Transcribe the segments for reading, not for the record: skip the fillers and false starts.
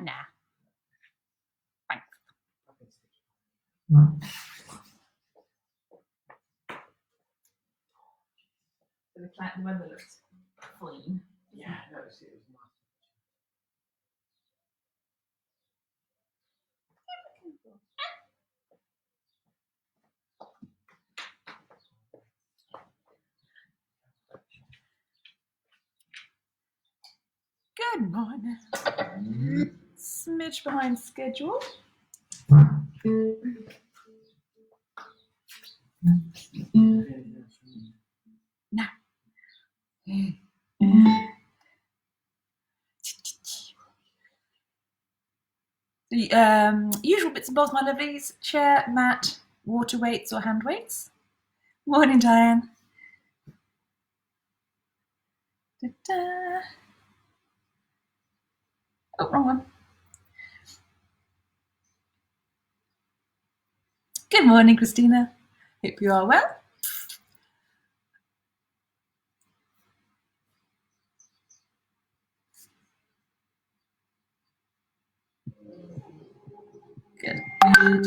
Nah. Thanks. So the weather looks clean. Yeah, no, it was nice. Good morning. Smidge behind schedule. Now. The usual bits and bobs, my lovelies. Chair, mat, water weights or hand weights. Morning, Diane. Da-da. Oh, wrong one. Good morning, Christina. Hope you are well. Good. Good.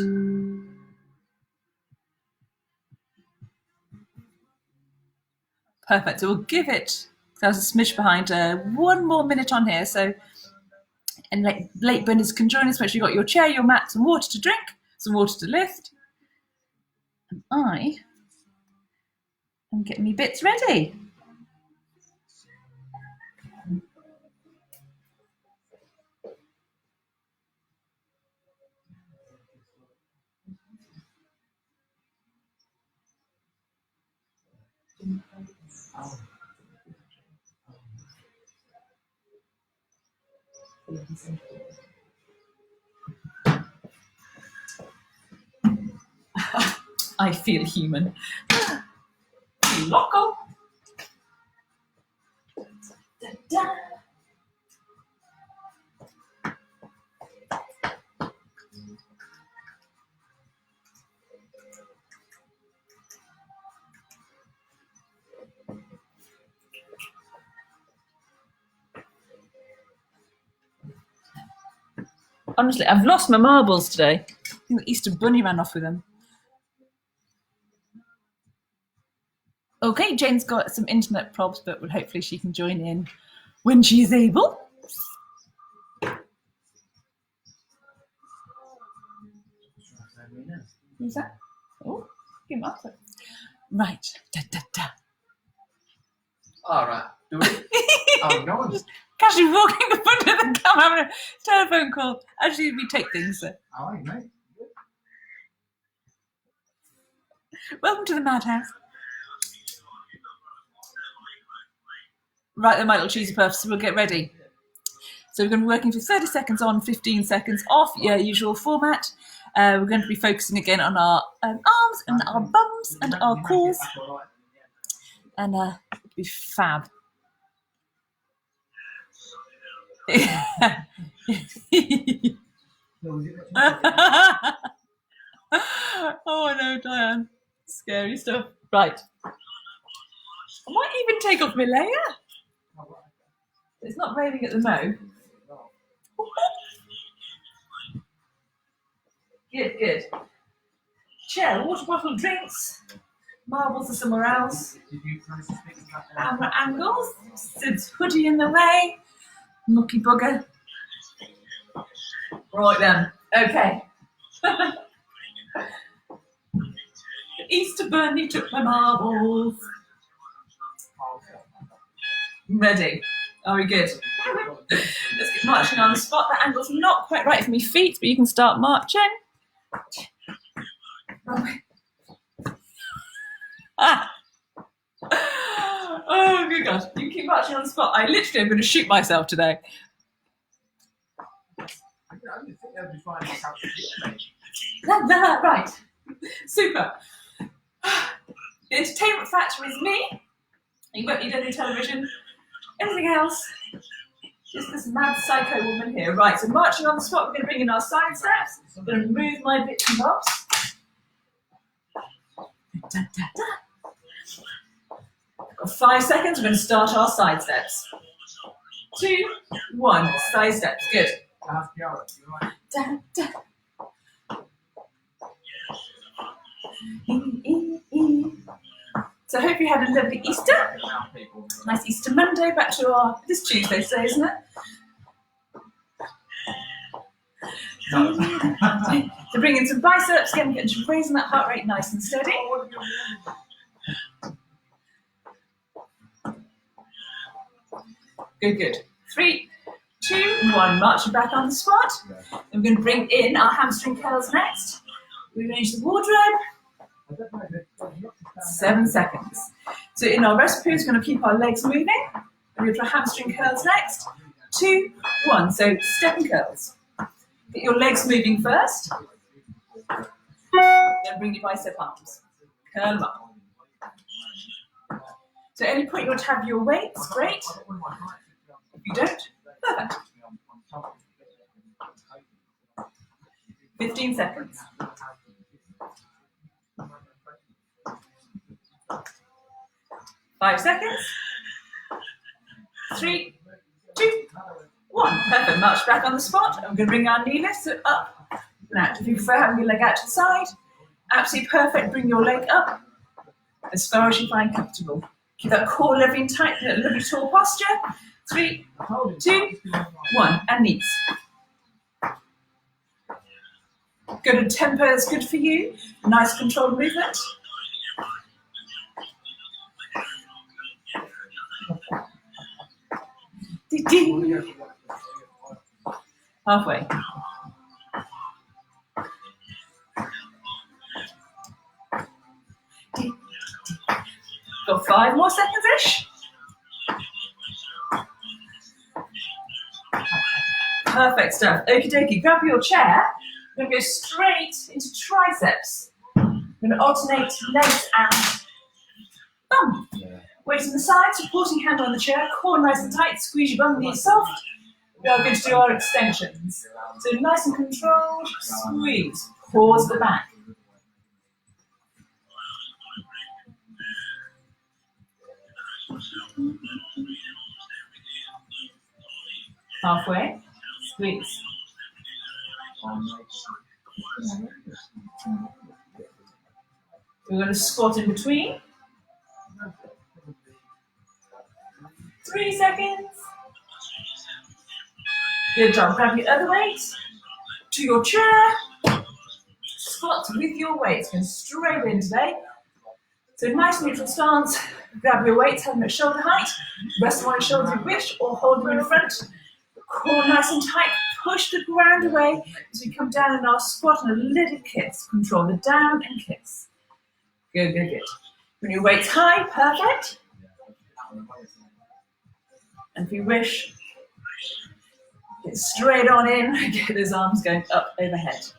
Perfect. So we'll give it, so I was a smidge behind, 1 more minute on here. So, and late burners can join us. Make sure you've got your chair, your mat, some water to drink, some water to lift. And I am getting me bits ready. I feel human. Loco. Da-da. Honestly, I've lost my marbles today. I think the Easter Bunny ran off with them. Okay, Jane's got some internet probs, but hopefully she can join in when she's able. Who's that? Oh, give him up. Right. Da, da, da. All right. Do it. Oh, no one's. Casually walking up under the camera, having a telephone call. Actually, we take things. So. How are you, mate? Welcome to the madhouse. Right, then, my little cheesy puffs. So we'll get ready. So we're going to be working for 30 seconds on, 15 seconds off, your usual format. We're going to be focusing again on our arms and our bums and our cores. And it'll be fab. Oh no, Diane. Scary stuff. Right. I might even take off my layer. It's not raining at the moment. Good, good. Chair, water bottle, drinks. Marbles are somewhere else. Camera angles. Sid's hoodie in the way. Mucky bugger. Right then. Okay. Easter Bunny took my marbles. Ready. Are we good? Let's get marching on the spot. That angle's not quite right for me feet, but you can start marching. Oh, good gosh. You keep marching on the spot. I literally am going to shoot myself today. Right. Super. The entertainment factor is me. You won't need any television. Anything else? Just this mad psycho woman here. Right, so marching on the spot, we're going to bring in our side steps. I'm going to move my bits and bobs. Da, da, da. I've got 5 seconds, we're going to start our side steps. 2, 1. Side steps. Good. Da, da. So I hope you had a lovely Easter. Nice Easter Monday. Back to this Tuesday today, isn't it? So bring in some biceps, again, raising that heart rate nice and steady. Good, good. 3, 2, 1. Marching back on the spot. And we're going to bring in our hamstring curls next. Rearrange the wardrobe. 7 seconds. So in our rest pose, we're going to keep our legs moving. We're going to hamstring curls next. 2, 1. So step and curls. Get your legs moving first. Then bring your bicep arms. Curl them up. So at any point you want to have your weights, great. If you don't, perfect. 15 seconds. 5 seconds. 3, 2, 1. Perfect. March back on the spot. I'm going to bring our knee lifts up. Now, if you prefer having your leg out to the side, absolutely perfect. Bring your leg up as far as you find comfortable. Keep that core lovely and tight, that lovely tall posture. 3, 2, 1. And knees. Good tempo is good for you. Nice controlled movement. Halfway. Got 5 more seconds-ish. Perfect stuff. Okie dokie. Grab your chair. We're going to go straight into triceps. We're going to alternate legs and thumb. Weight on the side, supporting hand on the chair, core nice and tight, squeeze your bum, knees soft. We are going to do our extensions. So nice and controlled, squeeze, pause the back. Halfway, squeeze. We're going to squat in between. 3 seconds. Good job. Grab your other weight to your chair. Squat with your weights. Going straight in today. So nice neutral stance. Grab your weights, have them at shoulder height. Rest them on your shoulders if you wish, or hold them in front. Core nice and tight. Push the ground away as we come down in our squat and a little kiss. Control the down and kiss. Good, good, good. Bring your weights high. Perfect. And if you wish, get straight on in, get those arms going up overhead.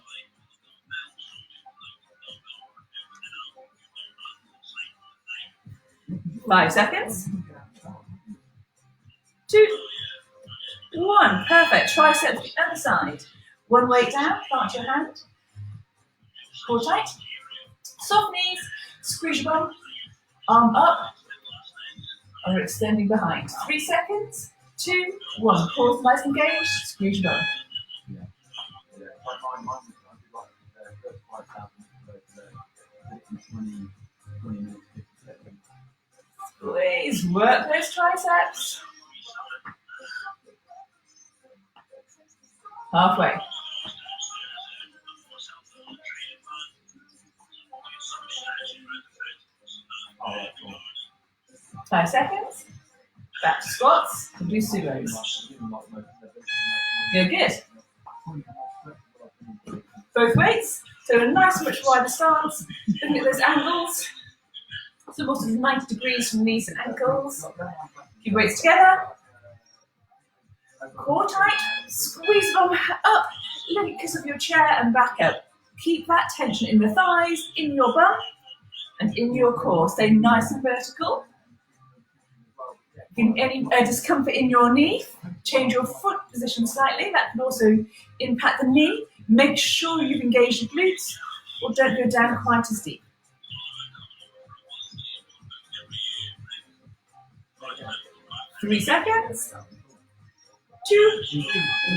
Five seconds. 2, 1. Perfect. Triceps the other side. One weight down, plant your hand. Core tight. Soft knees. Squeeze your bum. Arm up. Or extending behind. 3 seconds. 2, 1. Pause nice and engaged. Squeeze your bum. Squeeze. Work those triceps. Halfway. Five seconds. Back to squats. And do sulos. Good, good. Both weights. So a nice much wider stance. Looking at those angles. So more than 90 degrees from knees and ankles. Keep weights together. Core tight. Squeeze them up. Little kiss of your chair and back up. Keep that tension in the thighs, in your bum, and in your core. Stay nice and vertical. Any discomfort in your knee, change your foot position slightly. That can also impact the knee. Make sure you've engaged your glutes or don't go down quite as deep. Three seconds. 2,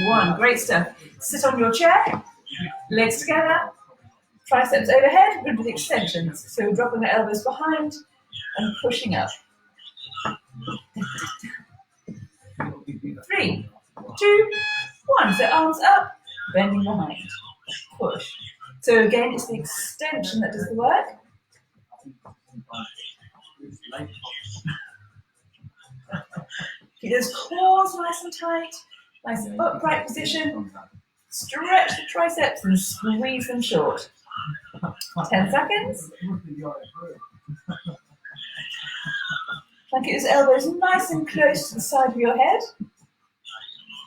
1. Great stuff. Sit on your chair, legs together, triceps overhead. We're going to do the extensions. So dropping the elbows behind and pushing up. 3, 2, 1. So arms up, bending behind. Push. So again, it's the extension that does the work. Keep those cores nice and tight, nice upright position. Stretch the triceps and squeeze them short. 10 seconds. Try and get those elbows nice and close to the side of your head.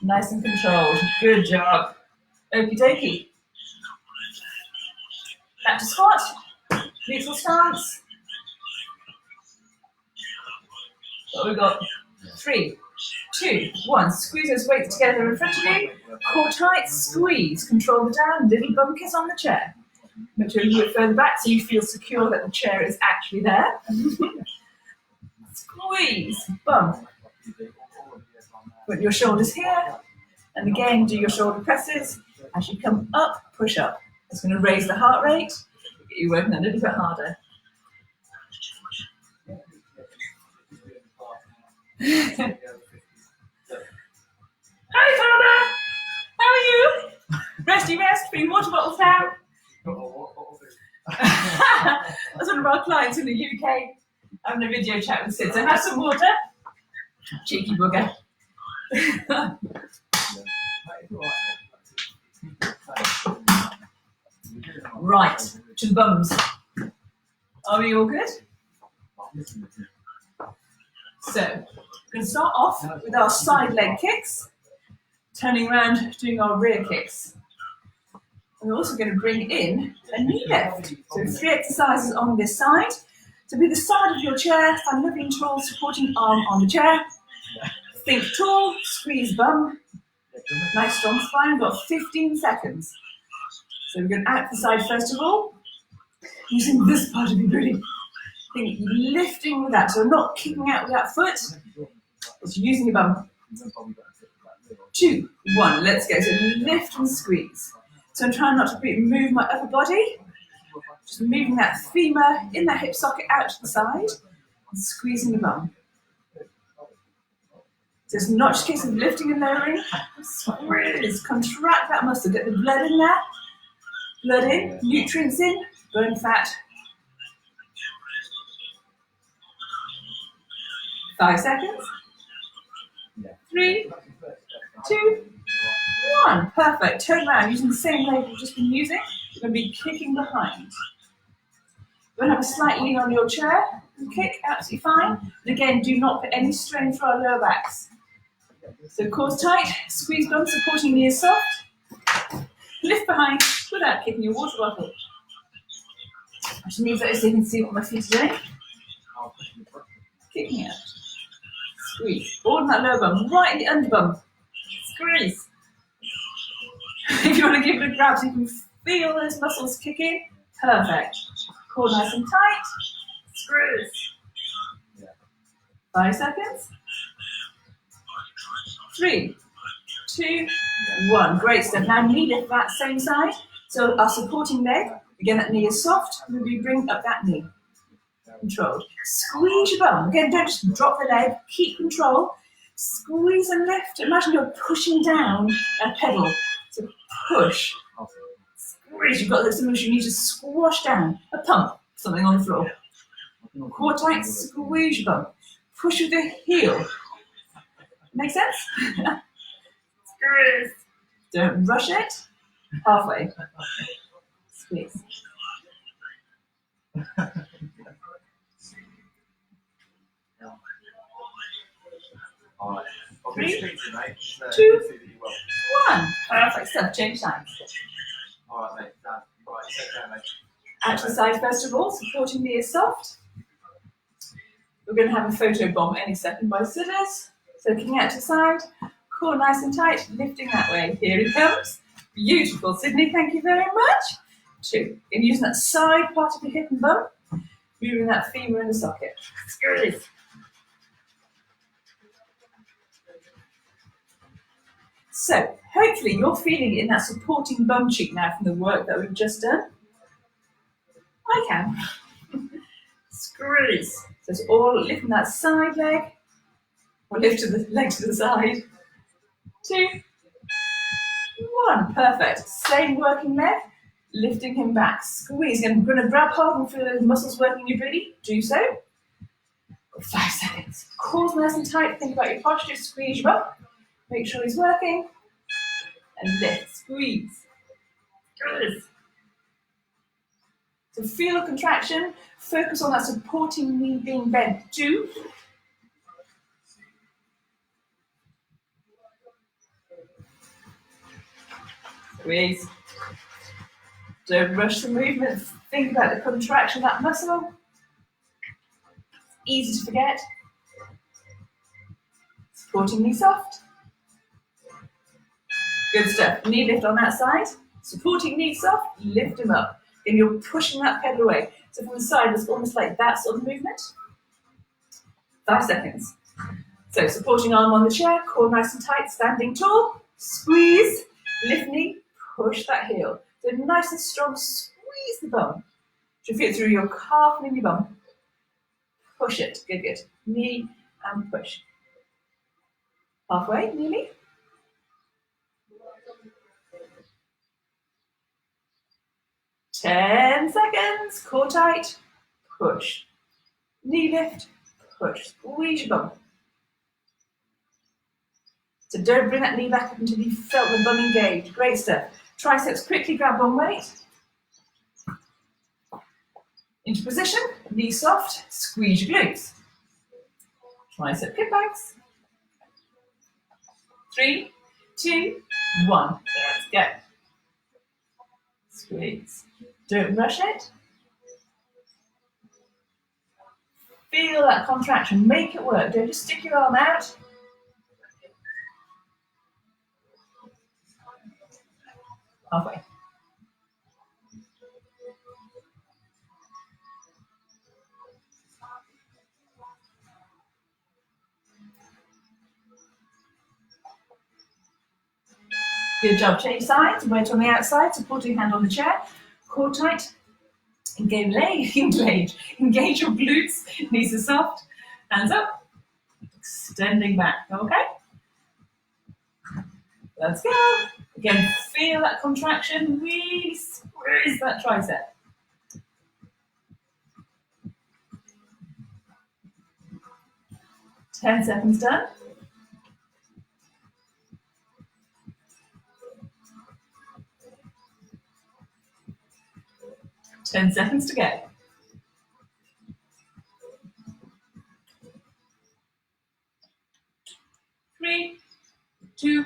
Nice and controlled. Good job. Okie dokie. Back to squat. Neutral stance. What have we got? 3, 2, 1. Squeeze those weights together in front of you. Core tight, squeeze. Control the down. Little bum kiss on the chair. Make sure you move it further back so you feel secure that the chair is actually there. Squeeze. Bum. Put your shoulders here. And again, do your shoulder presses. As you come up, push up. It's going to raise the heart rate. Get you working a little bit harder. Hi, Father. How are you? Resty rest. Bring water bottles down. That's one of our clients in the UK. Having a video chat with Sid. So have some water. Cheeky bugger. Right, to the bums. Are we all good? So, we're going to start off with our side leg kicks, turning around, doing our rear kicks. And we're also going to bring in a knee lift. So 3 exercises on this side. So be the side of your chair, find loving tall supporting arm on the chair. Think tall, squeeze bum. Nice strong spine, we've got 15 seconds. So we're going out the side first of all, using this part of your body. Think lifting with that, so not kicking out with that foot, it's using your bum. 2, 1, let's go. So lift and squeeze. So I'm trying not to move my upper body, just moving that femur in that hip socket out to the side, and squeezing the bum. So it's not just a case of lifting and lowering, squeeze, contract that muscle, get the blood in there, blood in, nutrients in, burn fat. 5 seconds. 3, 2, 1. Perfect. Turn around using the same leg we've just been using. You're going to be kicking behind. You're going to have a slight lean on your chair and kick, absolutely fine. But again, do not put any strain through our lower backs. So core's tight, squeeze bum, supporting knee is soft. Lift behind without kicking your water bottle. I should move that so you can see what my feet are doing. Kicking out. Squeeze. Broaden that lower bum, right in the under bum. Squeeze. If you want to give it a grab so you can feel those muscles kicking, perfect. Core nice and tight. Squeeze. 5 seconds. 3, 2, 1. Great stuff. Now knee lift that same side. So our supporting leg, again that knee is soft, we'll be bringing up that knee. Controlled. Squeeze your bum. Again, don't just drop the leg, keep control. Squeeze and lift. Imagine you're pushing down a pedal. So push. Squeeze. You've got this image you need to squash down. A pump. Something on the floor. Core tight, squeeze your bum. Push with the heel. Make sense? Squeeze. Don't rush it. Halfway. Squeeze. Alright. 3, 2, 1. Perfect stuff. Change sides. Alright, mate. Done. Right, sit down, mate. Out to the side first of all, supporting knee is soft. We're going to have a photo bomb any second by sitters. So kicking out to the side, core nice and tight, lifting that way. Here it comes. Beautiful, Sydney, thank you very much. 2. And using that side part of the hip and bum, moving that femur in the socket. Squeeze. So hopefully you're feeling it in that supporting bum cheek now from the work that we've just done. I can. Squeeze. So it's all lifting that side leg, or lift to the leg to the side. 2, 1. Perfect. Same working leg, lifting him back. Squeeze. I'm going to grab hold and feel those muscles working in your booty. Do so. 5 seconds. Core's nice and tight. Think about your posture. Squeeze your bum. Make sure he's working. And lift. Squeeze. Good. So feel a contraction. Focus on that supporting knee being bent. 2. Squeeze. Don't rush the movement. Think about the contraction of that muscle. Easy to forget. Supporting knee soft. Good stuff. Knee lift on that side. Supporting knee soft. Lift him up. Then you're pushing that pedal away. So from the side, it's almost like that sort of movement. 5 seconds. So supporting arm on the chair. Core nice and tight. Standing tall. Squeeze. Lift knee. Push that heel. So nice and strong. Squeeze the bum. You feel it through your calf and in your bum. Push it. Good, good. Knee and push. Halfway, nearly. Ten seconds. Core tight. Push. Knee lift. Push. Squeeze your bum. So don't bring that knee back up until you've felt the bum engage. Great stuff. Triceps, quickly grab one weight. Into position, knee soft, squeeze your glutes. Tricep kickbacks. 3, 2, 1. Let's go. Squeeze. Don't rush it. Feel that contraction. Make it work. Don't just stick your arm out. Halfway. Good job. Change sides. Weight on the outside. Supporting hand on the chair. Core tight. Engage your glutes. Knees are soft. Hands up. Extending back. Okay. Let's go. Again, feel that contraction. Really squeeze that tricep. Ten seconds done. Ten seconds to go. 3, 2,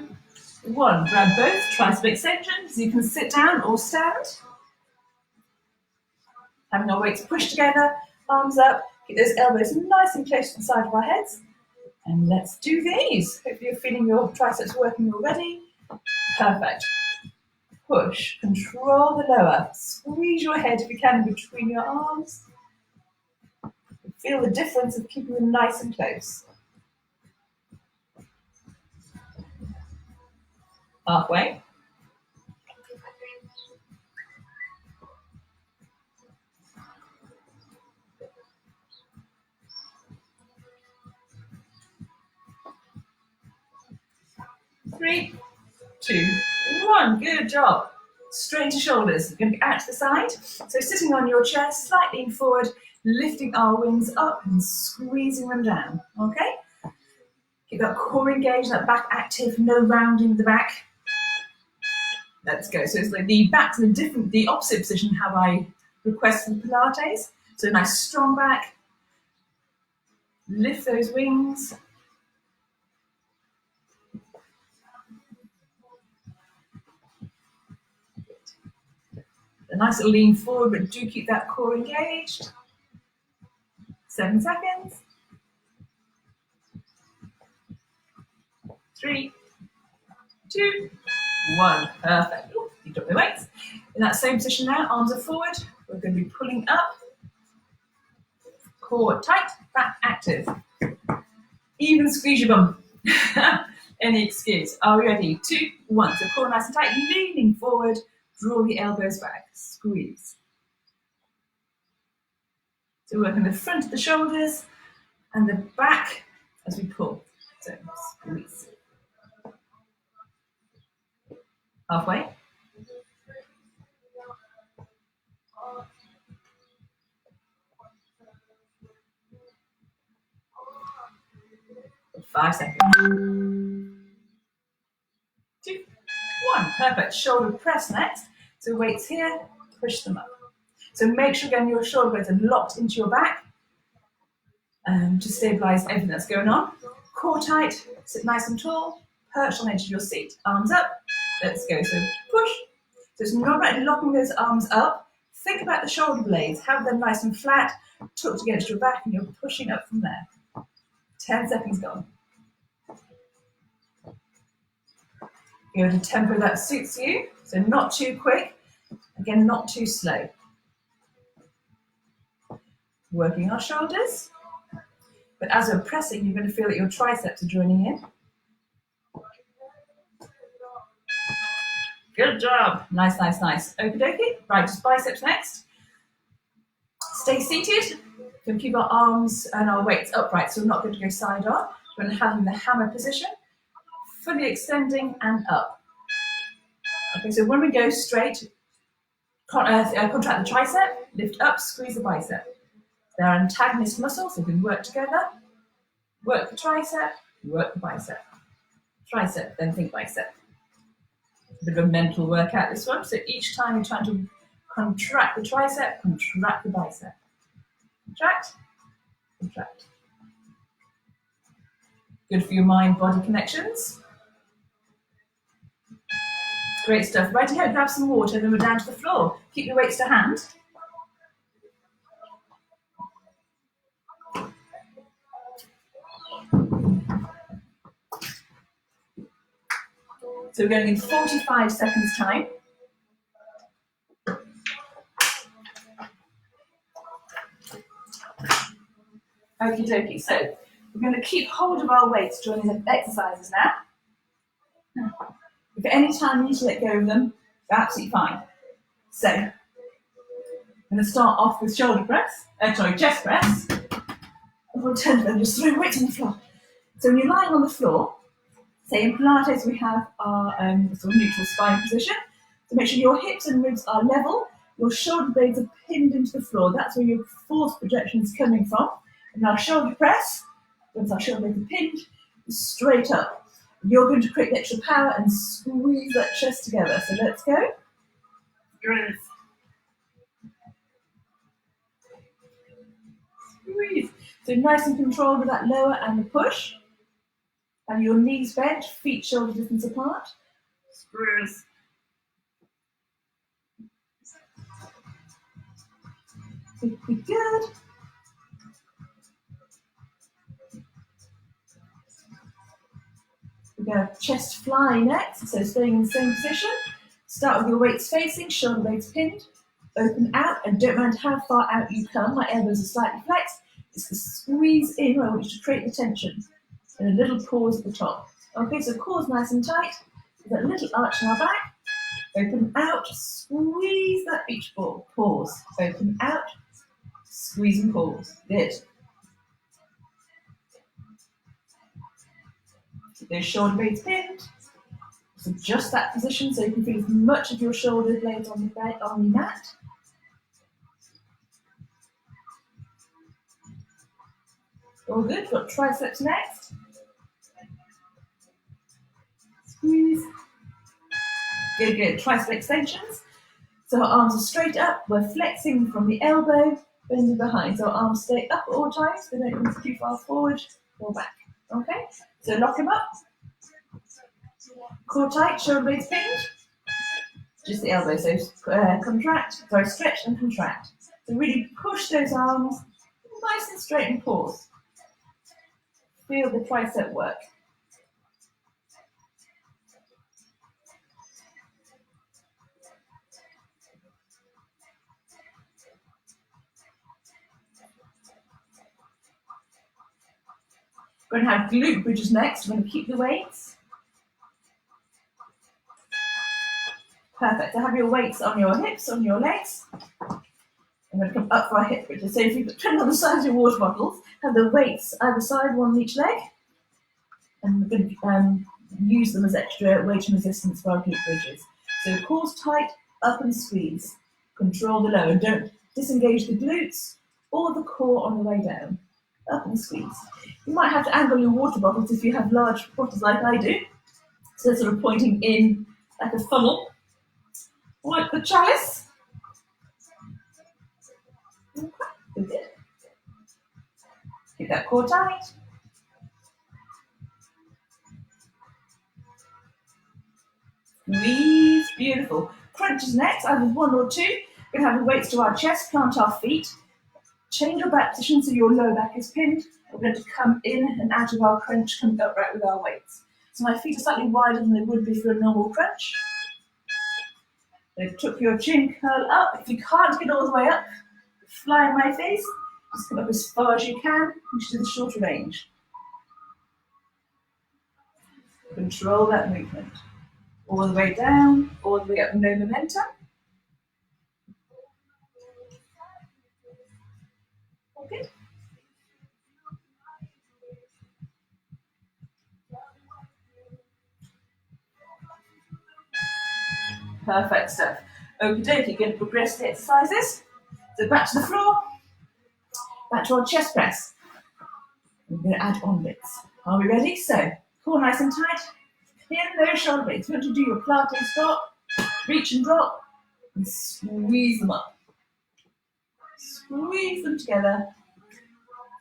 1. Grab both tricep extensions. You can sit down or stand. Having our weights pushed together, arms up. Keep those elbows nice and close to the side of our heads. And let's do these. Hopefully you're feeling your triceps working already. Perfect. Push. Control the lower. Squeeze your head if you can between your arms. Feel the difference of keeping them nice and close. Halfway. Three, 2, 1. Good job. Straighten your shoulders. You're going to be out to the side. So sitting on your chair, slightly forward, lifting our wings up and squeezing them down. Okay? Keep that core engaged, that back active, no rounding the back. Let's go. So it's like the back's in the opposite position how I request in Pilates. So nice strong back. Lift those wings. A nice little lean forward, but do keep that core engaged. 7 seconds. 3, 2, 1. Perfect. Ooh, you drop the weights. In that same position now, arms are forward. We're going to be pulling up. Core tight, back active. Even squeeze your bum. any excuse. Are we ready? 2, 1. So core nice and tight, leaning forward, draw the elbows back, squeeze. So working the front of the shoulders and the back as we pull. So squeeze. Halfway. For 5 seconds. 2, 1. Perfect. Shoulder press next. So weights here, push them up. So make sure again your shoulder blades are locked into your back to stabilize everything that's going on. Core tight, sit nice and tall, perch on the edge of your seat. Arms up. Let's go. So push. So it's not about locking those arms up. Think about the shoulder blades. Have them nice and flat, tucked against your back, and you're pushing up from there. 10 seconds gone. Go to tempo that suits you. So not too quick. Again, not too slow. Working our shoulders. But as we're pressing, you're going to feel that your triceps are joining in. Good job. Nice, nice, nice. Okie dokie. Right, just biceps next. Stay seated. We're going to keep our arms and our weights upright, so we're not going to go side on. We're going to have in the hammer position, fully extending and up. Okay, so when we go straight, contract the tricep, lift up, squeeze the bicep. They're antagonist muscles, so we can work together. Work the tricep, work the bicep. Tricep, then think bicep. A bit of a mental workout, this one. So each time you're trying to contract the tricep, contract the bicep. Contract, contract. Good for your mind-body connections. Great stuff. Right ahead, grab some water, then we're down to the floor. Keep your weights to hand. So we're going in 45 seconds time. Okie dokie. So we're going to keep hold of our weights during the exercises now. If at any time you need to let go of them, absolutely fine. So I'm going to start off with shoulder press, chest press. And we'll turn to them, just throw weights on the floor. So when you're lying on the floor, say in Pilates we have our sort of neutral spine position. So make sure your hips and ribs are level, your shoulder blades are pinned into the floor. That's where your force projection is coming from. And our shoulder press, once our shoulder blades are pinned, straight up. You're going to create extra power and squeeze that chest together. So let's go. Squeeze. So nice and controlled with that lower and the push. And your knees bent, feet shoulder distance apart. Squeeze. Be good. We're going to chest fly next, so staying in the same position. Start with your weights facing, shoulder blades pinned. Open out, and don't mind how far out you come. My elbows are slightly flexed. It's the squeeze in where I want you to create the tension. And a little pause at the top. Okay, so core's nice and tight. We've got a little arch in our back. Open out, squeeze that beach ball. Pause. Open out, squeeze and pause. Good. Keep those shoulder blades pinned. So adjust that position so you can feel as much of your shoulder blades on the bed, on the mat. All good. Got triceps next. Squeeze. Good, good. Tricep extensions. So our arms are straight up. We're flexing from the elbow, bending behind. So our arms stay up at all times. They don't move too far forward or back. Okay? So lock them up. Core tight, shoulder blades pinned. Just the elbow. So stretch and contract. So really push those arms nice and straight and pause. Feel the tricep work. We're going to have glute bridges next. We're going to keep the weights. Perfect. So have your weights on your hips, on your legs. I'm going to come up for our hip bridges. So if you depend on the size of your water bottles, have the weights either side, one on each leg, and we're going to use them as extra weight and resistance for our glute bridges. So cores tight, up and squeeze. Control the lower. Don't disengage the glutes or the core on the way down. Up and squeeze. You might have to angle your water bottles if you have large bottles like I do. So they're sort of pointing in like a funnel, like the chalice. Okay, good. Keep that core tight. Squeeze, beautiful. Crunches next, either one or two. We're going to have the weights to our chest, plant our feet. Change your back position so your lower back is pinned. We're going to come in and out of our crunch, come upright with our weights. So my feet are slightly wider than they would be for a normal crunch. They've took your chin curl up. If you can't get all the way up, fly in my face. Just come up as far as you can, which is the shorter range. Control that movement. All the way down, all the way up, no momentum. All good. Perfect stuff. Okie dokie, going to progress the exercises. So back to the floor, back to our chest press. We're going to add on bits. Are we ready? So, core nice and tight. Pin those shoulder blades. You want to do your planting stop, reach and drop, and squeeze them up. Squeeze them together.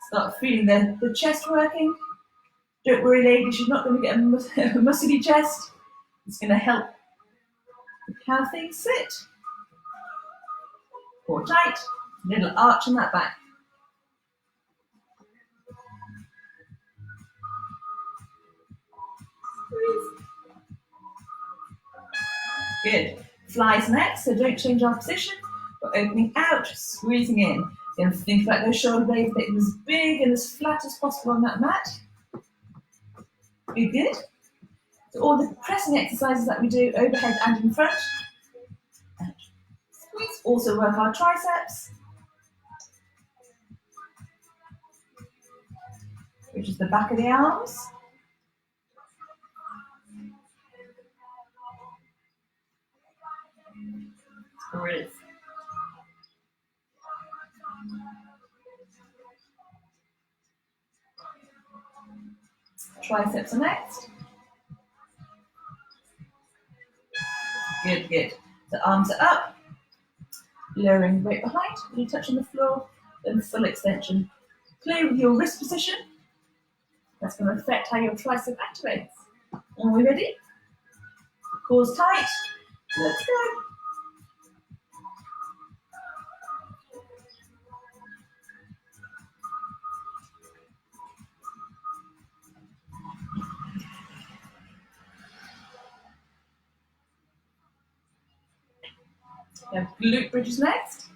Start feeling the chest working. Don't worry, ladies, you're not going to get a muscly chest. It's going to help with how things sit. Core tight, little arch on that back. Squeeze. Good. Flies next, so don't change our position. We're opening out, squeezing in. Then think about those shoulder blades, make them as big and as flat as possible on that mat. Good. So all the pressing exercises that we do overhead and in front. And squeeze. Also work our triceps, which is the back of the arms. Breathe. Triceps are next. Good, good. The arms are up, lowering the weight behind, you touch on the floor, then full extension. Play with your wrist position. That's going to affect how your tricep activates. Are we ready? Cores tight. Let's go. We have glute bridges next.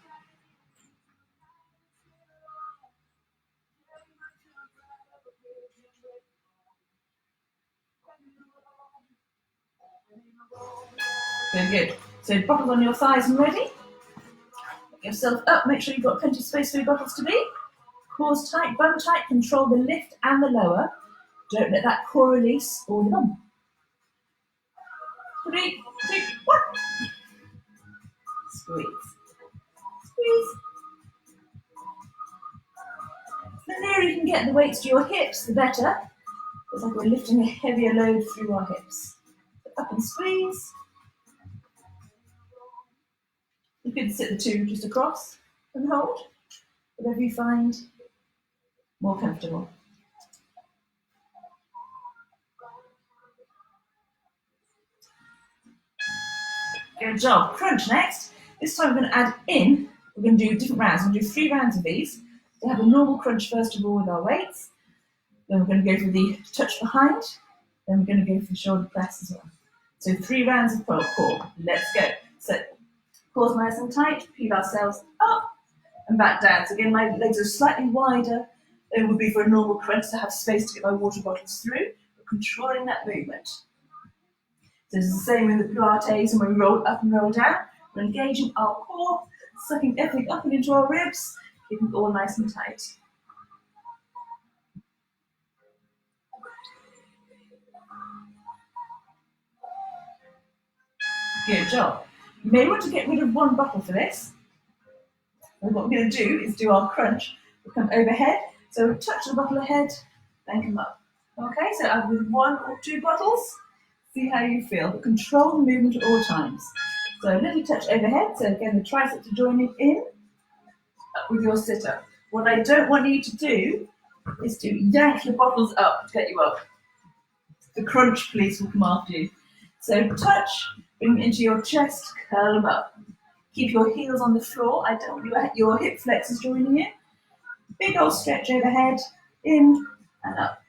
Good, good. So bottles on your thighs and ready. Get yourself up, make sure you've got plenty of space for your bottles to be. Cores tight, bum tight, control the lift and the lower. Don't let that core release or the bum. 3, 2, 1. Squeeze. Squeeze. The nearer you can get the weights to your hips, the better. It's like we're lifting a heavier load through our hips. Up and squeeze. You could sit the two just across and hold, whatever you find more comfortable. Good job. Crunch next. This time we're going to add in, we're going to do different rounds. We're going to do 3 rounds of these. We have a normal crunch first of all with our weights. Then we're going to go for the touch behind. Then we're going to go for the shoulder press as well. So 3 rounds of core. Let's go. So cores nice and tight. Peel ourselves up and back down. So again, my legs are slightly wider than it would be for a normal crunch to have space to get my water bottles through. We're controlling that movement. So it's the same with the Pilates, and when we roll up and roll down, we're engaging our core, sucking everything up and into our ribs, keeping it all nice and tight. Good job. You may want to get rid of one bottle for this. And what we're going to do is do our crunch. We'll come overhead, so we'll touch the bottle ahead, then come up. Okay, so either with 1 or 2 bottles, see how you feel, but control the movement at all times. So a little touch overhead, so again the triceps are joining in, up with your sit-up. What I don't want you to do is to yank your bottles up to get you up. The crunch police will come after you. So touch, bring them into your chest, curl them up. Keep your heels on the floor. I don't want your hip flexors joining in. Big old stretch overhead, in and up.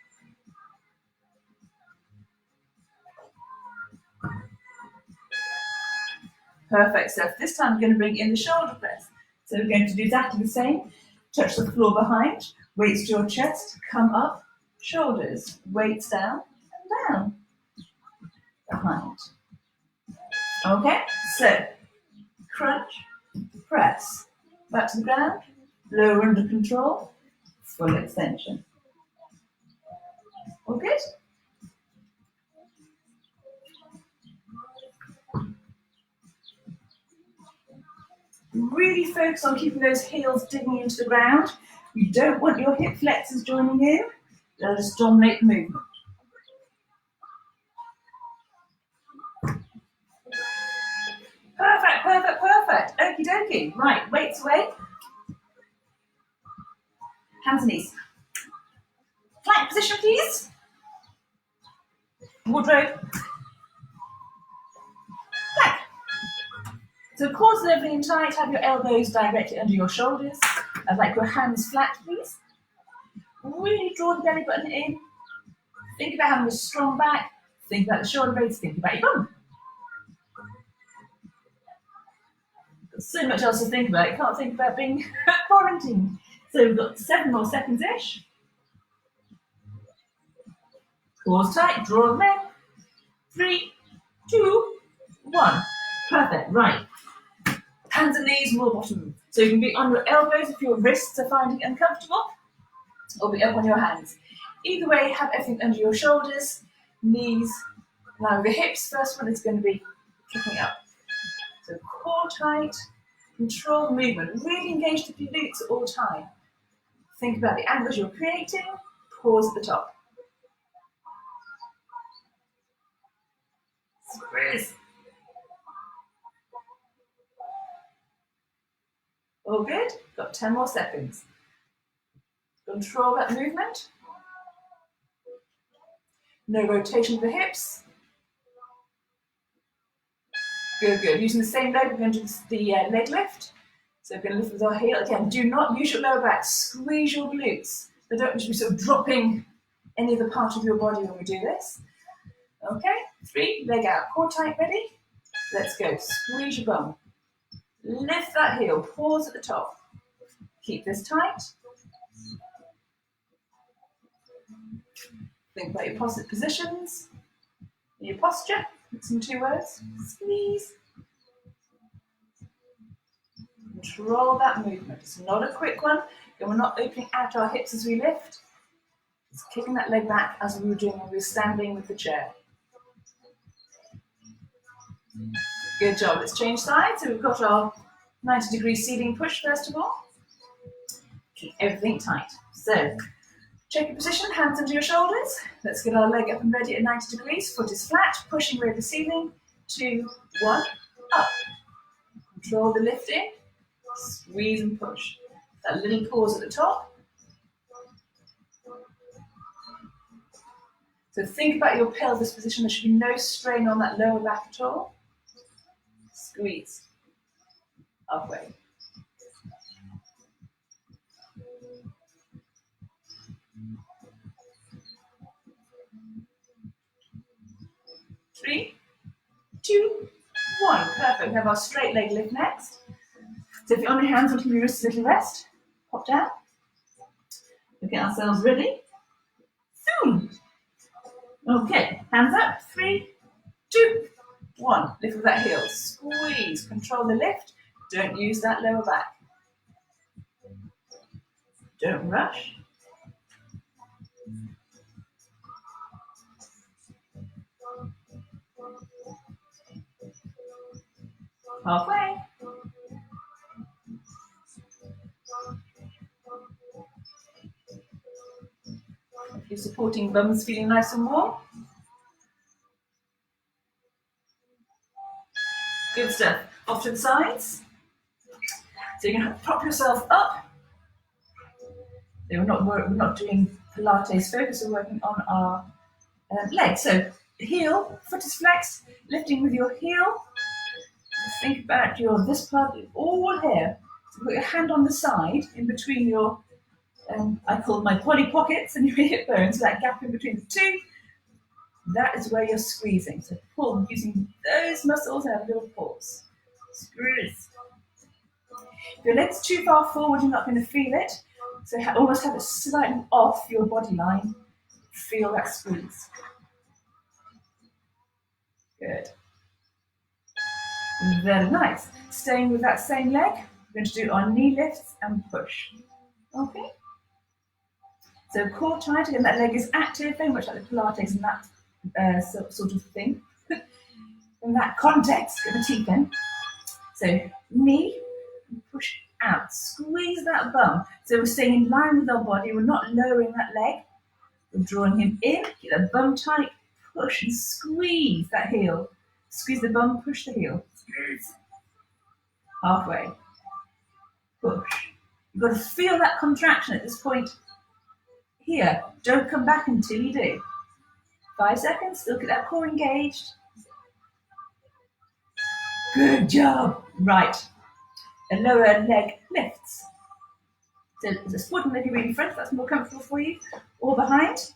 Perfect. So this time we're going to bring in the shoulder press. So we're going to do exactly the same. Touch the floor behind, weights to your chest, come up, shoulders, weights down and down, behind. Okay, so crunch, press, back to the ground, lower under control, full extension. All good? Really focus on keeping those heels digging into the ground. You don't want your hip flexors joining in. They'll just dominate the movement. Perfect, perfect, perfect. Okie dokie. Right, weights away. Hands and knees. Plank position, please. Wardrobe. Plank. So cords and everything tight, have your elbows directly under your shoulders. I'd like your hands flat, please. Really draw the belly button in. Think about having a strong back. Think about the shoulder blades. Think about your bum. There's so much else to think about. You can't think about being quarantined. So we've got 7 more seconds-ish. Pause tight, draw them in. 3, 2, 1. Perfect, right. Hands and knees, more bottom. So you can be on your elbows if your wrists are finding it uncomfortable, or be up on your hands. Either way, have everything under your shoulders, knees, now the hips. First one is going to be kicking up. So core tight, control the movement, really engage the glutes at all time. Think about the angles you're creating, pause at the top. Squeeze. All good, got 10 more seconds. Control that movement. No rotation of the hips. Good, good. Using the same leg, we're going to do the leg lift. So we're going to lift with our heel. Again, do not use your lower back. Squeeze your glutes. They don't need to be sort of dropping any other part of your body when we do this. Okay, 3, leg out. Core tight, ready? Let's go. Squeeze your bum. Lift that heel. Pause at the top. Keep this tight. Think about your positions, your posture. Mix in 2 words. Squeeze. Control that movement. It's not a quick one. And we're not opening out our hips as we lift. It's kicking that leg back as we were doing when we were standing with the chair. Good job. Let's change sides. So we've got our 90-degree seating push first of all. Keep everything tight. So check your position, hands under your shoulders. Let's get our leg up and ready at 90 degrees. Foot is flat, pushing over the ceiling. 2, 1, up. Control the lift in. Squeeze and push. That little pause at the top. So think about your pelvis position. There should be no strain on that lower back at all. Squeeze. Upway. Three, 2, 1. Perfect. We have our straight leg lift next. So if you're on your hands, we'll give your wrists a little rest. Pop down. We'll get ourselves ready. Zoom. Okay, hands up. 3, 2, 1, lift with that heel, squeeze, control the lift, don't use that lower back. Don't rush. Halfway. If you're supporting bums feeling nice and warm. Good stuff. Off to the sides. So you're going to prop yourself up. So we're not doing Pilates focus, we're working on our legs. So heel, foot is flexed, lifting with your heel. Think about this part, all here. So put your hand on the side, in between your, I call my body pockets and your hip bones, that gap in between the two. That is where you're squeezing. So pull using those muscles and have a little pause. Squeeze. If your leg's too far forward, you're not going to feel it. So almost have it slightly off your body line. Feel that squeeze. Good. Very nice. Staying with that same leg, we're going to do our knee lifts and push. Okay? So core tight, again, that leg is active, very much like the Pilates and that sort of thing. In that context, get the teeth in. So knee, push out, squeeze that bum. So we're staying in line with our body, we're not lowering that leg. We're drawing him in, get that bum tight, push and squeeze that heel. Squeeze the bum, push the heel. Squeeze. Halfway. Push. You've got to feel that contraction at this point here. Don't come back until you do. 5 seconds, still get that core engaged. Good job. Right. The lower leg lifts. So the supporting leg really in front, if that's more comfortable for you, or behind.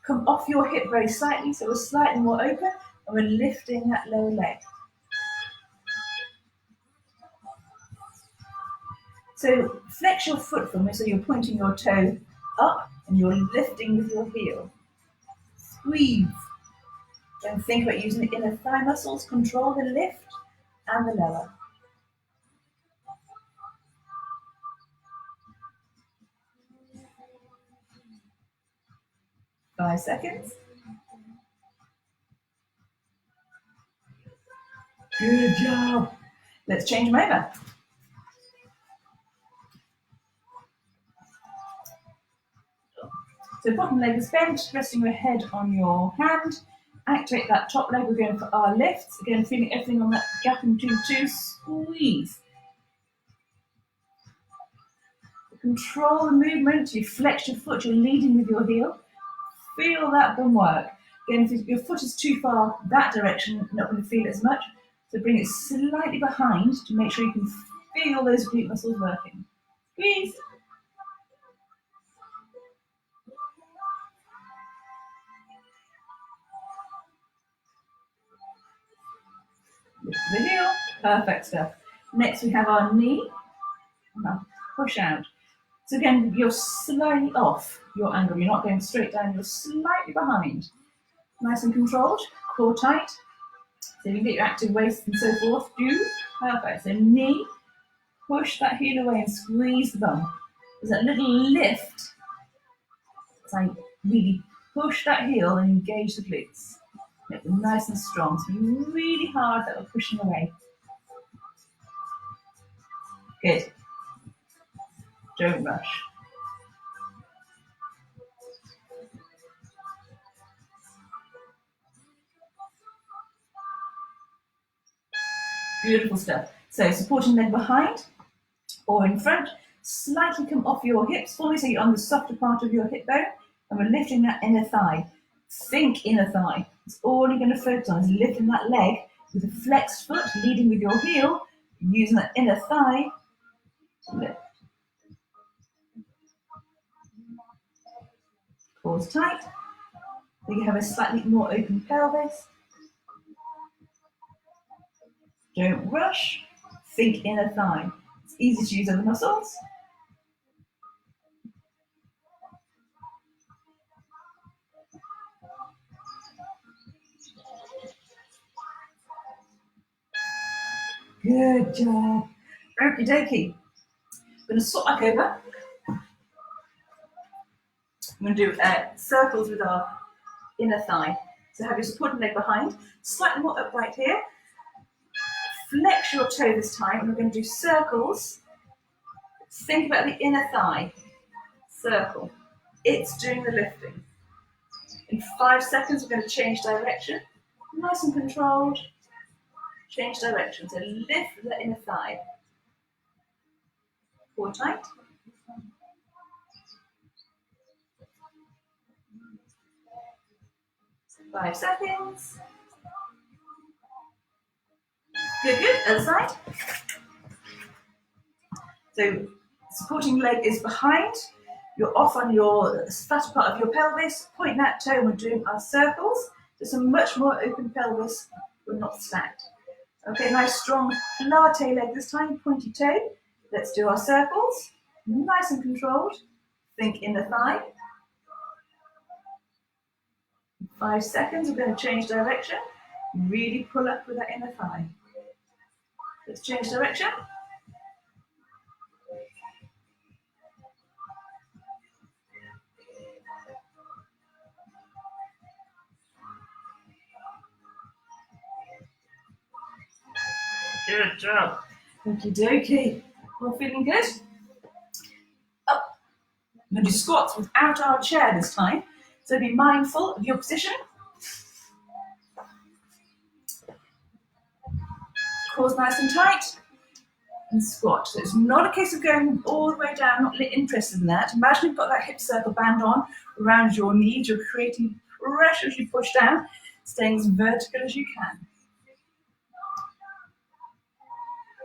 Come off your hip very slightly, so we're slightly more open, and we're lifting that lower leg. So flex your foot for me, so you're pointing your toe up, and you're lifting with your heel. Squeeze. Don't think about using the inner thigh muscles, control the lift and the lower. Five seconds. Good job. Let's change them over. So bottom leg is bent, resting your head on your hand. Activate that top leg. We're going for our lifts. Again, feeling everything on that gap in between two. Squeeze. Control the movement. You flex your foot. You're leading with your heel. Feel that bum work. Again, if your foot is too far that direction, you're not going to feel it as much. So bring it slightly behind to make sure you can feel those glute muscles working. Squeeze. Lift the heel. Perfect stuff. Next we have our knee. And I'll push out. So again, you're slightly off your angle. You're not going straight down, you're slightly behind. Nice and controlled, core tight. So you can get your active waist and so forth. Do. Perfect. So knee, push that heel away and squeeze the bum. There's that little lift. So I really push that heel and engage the glutes. Make them nice and strong. So really hard that we're pushing away. Good. Don't rush. Beautiful stuff. So supporting leg behind or in front. Slightly come off your hips for me so you're on the softer part of your hip bone. And we're lifting that inner thigh. Think inner thigh. It's all you're going to focus on is lifting that leg with a flexed foot, leading with your heel, using that inner thigh to lift. Pause tight. So you have a slightly more open pelvis. Don't rush. Think inner thigh. It's easy to use other muscles. Good job. Okie dokie. I'm going to swap back over. I'm going to do circles with our inner thigh. So have your supporting leg behind, slightly more upright here. Flex your toe this time, and we're going to do circles. Think about the inner thigh. Circle. It's doing the lifting. In 5 seconds, we're going to change direction. Nice and controlled. Change direction. So lift the inner thigh. Core tight. 5 seconds. Good, good. Other side. So supporting leg is behind. You're off on your flatter part of your pelvis. Point that toe. We're doing our circles. Just a much more open pelvis. We're not stacked. Okay, nice strong latte leg this time. Pointy toe. Let's do our circles. Nice and controlled. Think inner thigh. 5 seconds. We're going to change direction. Really pull up with that inner thigh. Let's change direction. Good job. Okie dokie. All feeling good? Up. I'm going to do squats without our chair this time. So be mindful of your position. Core's nice and tight. And squat. So it's not a case of going all the way down, not interested in that. Imagine you've got that hip circle band on around your knees. You're creating pressure as you push down, staying as vertical as you can.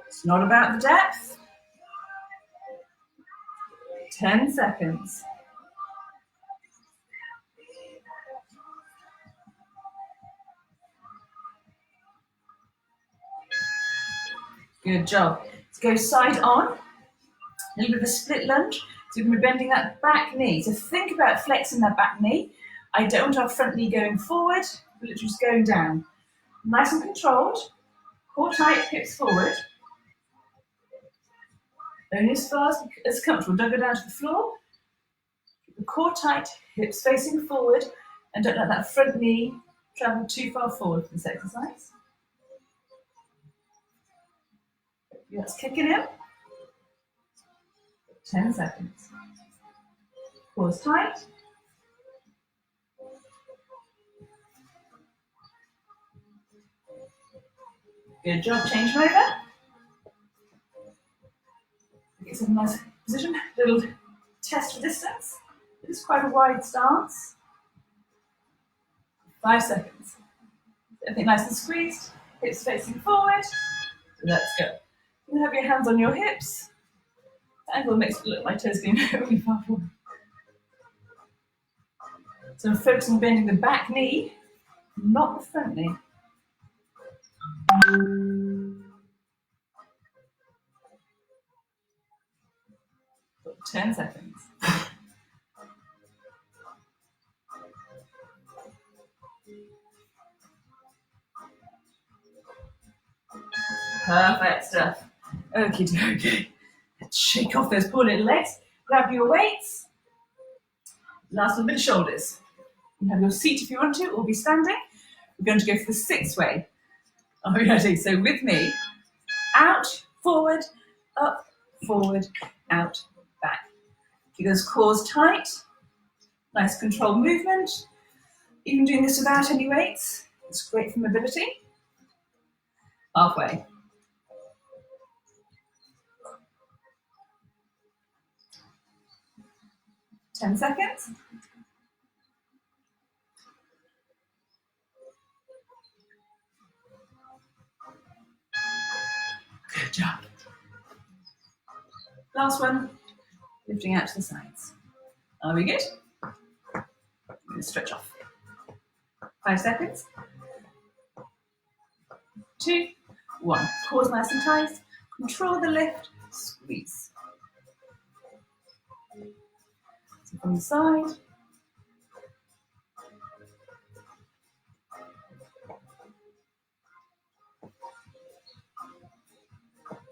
It's not about the depth. 10 seconds. Good job. Let's go side on. A little bit of a split lunge. So we're bending that back knee. So think about flexing that back knee. I don't want our front knee going forward. We're literally just going down. Nice and controlled. Core tight, hips forward. Only as far as comfortable. Don't go down to the floor. Keep the core tight, hips facing forward, and don't let that front knee travel too far forward for this exercise. That's kicking in. 10 seconds. Core's tight. Good job, change them over. Get some nice position, little test for distance. It's quite a wide stance. 5 seconds. Everything nice and squeezed, hips facing forward. Let's go. You have your hands on your hips. The angle makes it look like my toes going really far forward. So I'm focusing on bending the back knee, not the front knee. 10 seconds. Perfect stuff. Okie dokie. Let's shake off those poor little legs. Grab your weights. Last little bit of shoulders. You have your seat if you want to, or be standing. We're going to go for the 6-way. Are you ready? So with me, out, forward, up, forward, out, back. Keep those cores tight. Nice controlled movement. Even doing this without any weights, it's great for mobility. Halfway. Ten seconds. Good job. Last one, lifting out to the sides. Are we good? I'm going to stretch off. 5 seconds. 2, 1. Cores nice and tight. Control the lift. Squeeze. So from the side.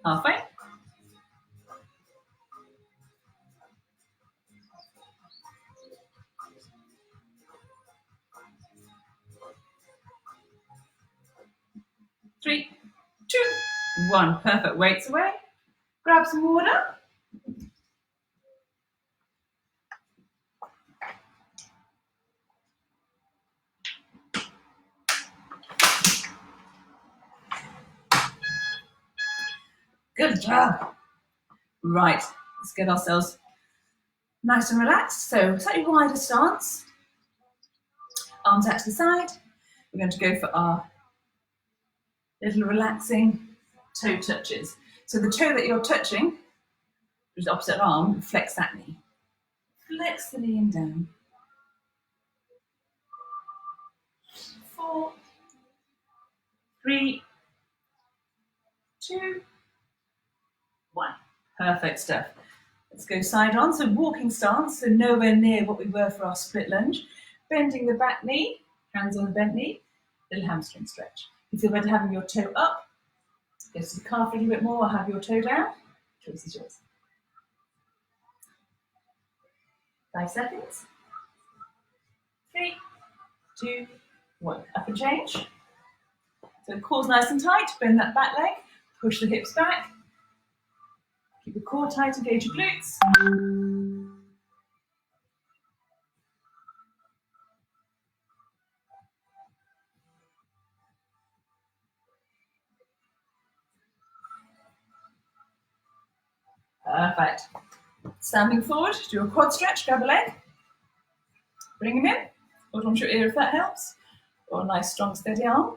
Halfway. Three, two, one. Perfect. Weights away. Grab some water. Good job. Right, let's get ourselves nice and relaxed. So slightly wider stance. Arms out to the side. We're going to go for our little relaxing toe touches. So the toe that you're touching, which is the opposite arm, flex that knee. Flex the knee and down. 4, 3, 2, 1. Perfect stuff. Let's go side on. So walking stance, so nowhere near what we were for our split lunge. Bending the back knee, hands on the bent knee, little hamstring stretch. If you feel better having your toe up, go to the calf a little bit more, or have your toe down. Choice is yours. 5 seconds. 3, 2, 1. Up and change. So core's nice and tight. Bend that back leg. Push the hips back. Keep the core tight, engage your glutes. Perfect. Standing forward, do a quad stretch, grab a leg. Bring him in. Hold on to your ear if that helps. Or a nice strong steady arm.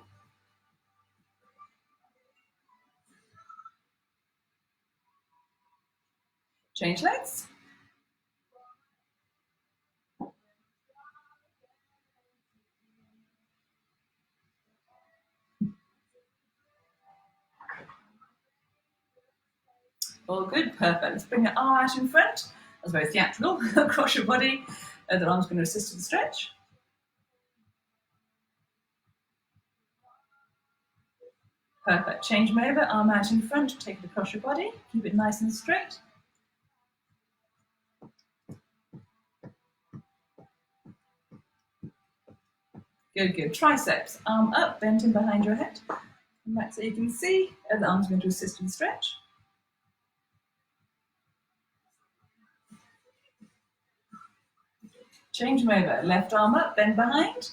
Change legs. All good, perfect. Let's bring the arm out in front. That's very theatrical. Across your body. The arm's going to assist with the stretch. Perfect. Change them over, arm out in front, take it across your body. Keep it nice and straight. Good, good. Triceps, arm up, bent in behind your head. Come back so you can see. The arm's going to assist with the stretch. Change them over. Left arm up, bend behind.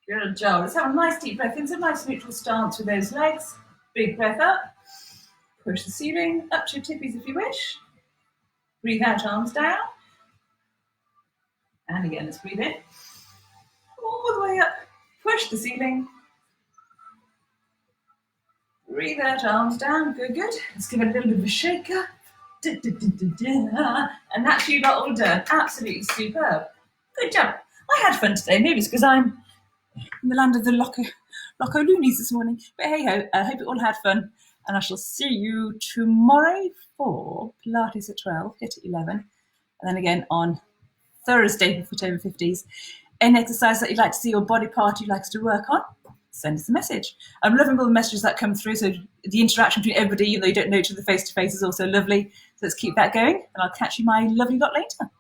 Good job. Let's have a nice deep breath in. So nice neutral stance with those legs. Big breath up. Push the ceiling up to your tippies if you wish. Breathe out, arms down. And again, let's breathe in. All the way up. Push the ceiling. Breathe out, arms down. Good, good. Let's give it a little bit of a shake up. And that's you lot all done. Absolutely superb. Good job. I had fun today. Maybe it's because I'm in the land of the Loco Loonies this morning. But hey ho, I hope you all had fun. And I shall see you tomorrow for Pilates at 12, hit at 11. And then again on Thursday for Fit Over 50s. Any exercise that you'd like to see your body part you'd like us to work on, send us a message. I'm loving all the messages that come through. So the interaction between everybody, even though you don't know each other face to face, is also lovely. So let's keep that going. And I'll catch you, my lovely lot, later.